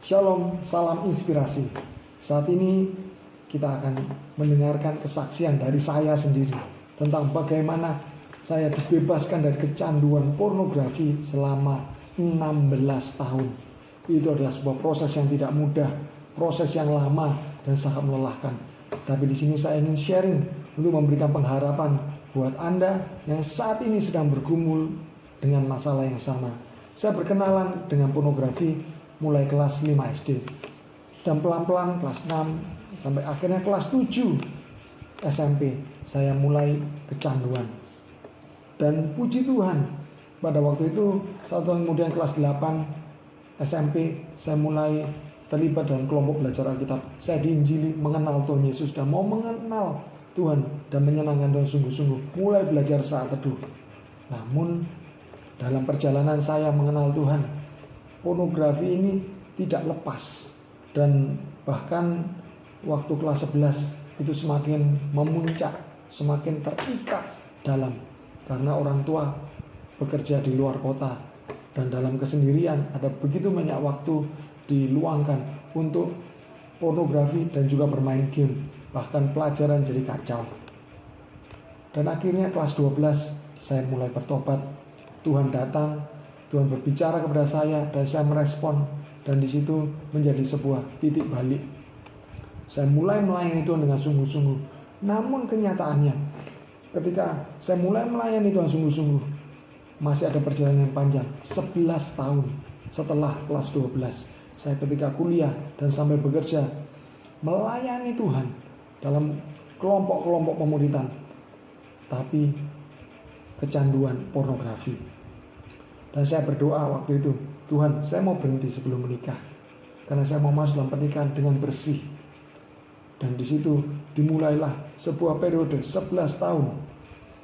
Shalom, salam inspirasi. Saat ini kita akan mendengarkan kesaksian dari saya sendiri tentang bagaimana saya dibebaskan dari kecanduan pornografi selama 16 tahun. Itu adalah sebuah proses yang tidak mudah, proses yang lama dan sangat melelahkan. Tapi di sini saya ingin sharing untuk memberikan pengharapan buat Anda yang saat ini sedang bergumul dengan masalah yang sama. Saya berkenalan dengan pornografi mulai kelas 5 SD dan pelan-pelan kelas 6 sampai akhirnya kelas 7 SMP saya mulai kecanduan. Dan puji Tuhan, pada waktu itu 1 tahun kemudian kelas 8 SMP saya mulai terlibat dalam kelompok belajar Alkitab. Saya diinjili mengenal Tuhan Yesus dan mau mengenal Tuhan dan menyenangkan Tuhan sungguh-sungguh, mulai belajar saat teduh. Namun dalam perjalanan saya mengenal Tuhan, pornografi ini tidak lepas, dan bahkan waktu kelas 11 itu semakin memuncak, semakin terikat dalam, karena orang tua bekerja di luar kota dan dalam kesendirian ada begitu banyak waktu diluangkan untuk pornografi dan juga bermain game, bahkan pelajaran jadi kacau. Dan akhirnya kelas 12 saya mulai bertobat. Tuhan datang, Tuhan berbicara kepada saya dan saya merespon, dan di situ menjadi sebuah titik balik. Saya mulai melayani Tuhan dengan sungguh-sungguh. Namun kenyataannya, ketika saya mulai melayani Tuhan sungguh-sungguh, masih ada perjalanan yang panjang. 11 tahun setelah kelas 12, saya ketika kuliah dan sampai bekerja melayani Tuhan dalam kelompok-kelompok pemuridan, tapi kecanduan pornografi. Dan saya berdoa waktu itu, Tuhan, saya mau berhenti sebelum menikah, karena saya mau masuk dalam pernikahan dengan bersih. Dan di situ dimulailah sebuah periode 11 tahun.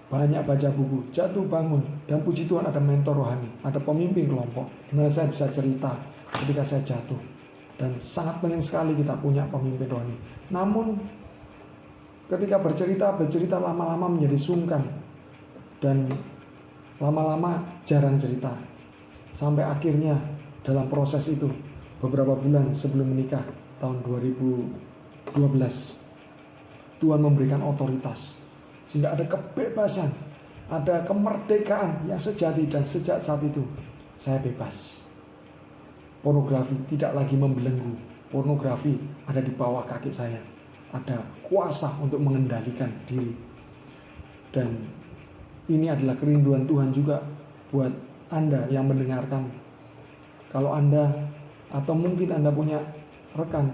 Banyak baca buku, jatuh bangun, dan puji Tuhan ada mentor rohani, ada pemimpin kelompok, di mana saya bisa cerita ketika saya jatuh. Dan sangat penting sekali kita punya pemimpin rohani. Namun ketika bercerita lama-lama menjadi sungkan, dan lama-lama jarang cerita. Sampai akhirnya dalam proses itu, beberapa bulan sebelum menikah tahun 2012, Tuhan memberikan otoritas, sehingga ada kebebasan, ada kemerdekaan yang sejati. Dan sejak saat itu saya bebas. Pornografi tidak lagi membelenggu. Pornografi ada di bawah kaki saya. Ada kuasa untuk mengendalikan diri. Dan ini adalah kerinduan Tuhan juga buat Anda yang mendengarkan. Kalau Anda atau mungkin Anda punya rekan,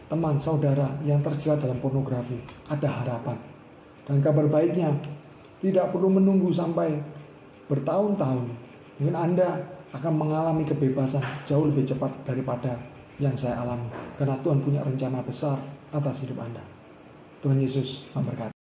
teman, saudara yang terjerat dalam pornografi, ada harapan. Dan kabar baiknya, tidak perlu menunggu sampai bertahun-tahun. Mungkin Anda akan mengalami kebebasan jauh lebih cepat daripada yang saya alami. Karena Tuhan punya rencana besar atas hidup Anda. Tuhan Yesus memberkati.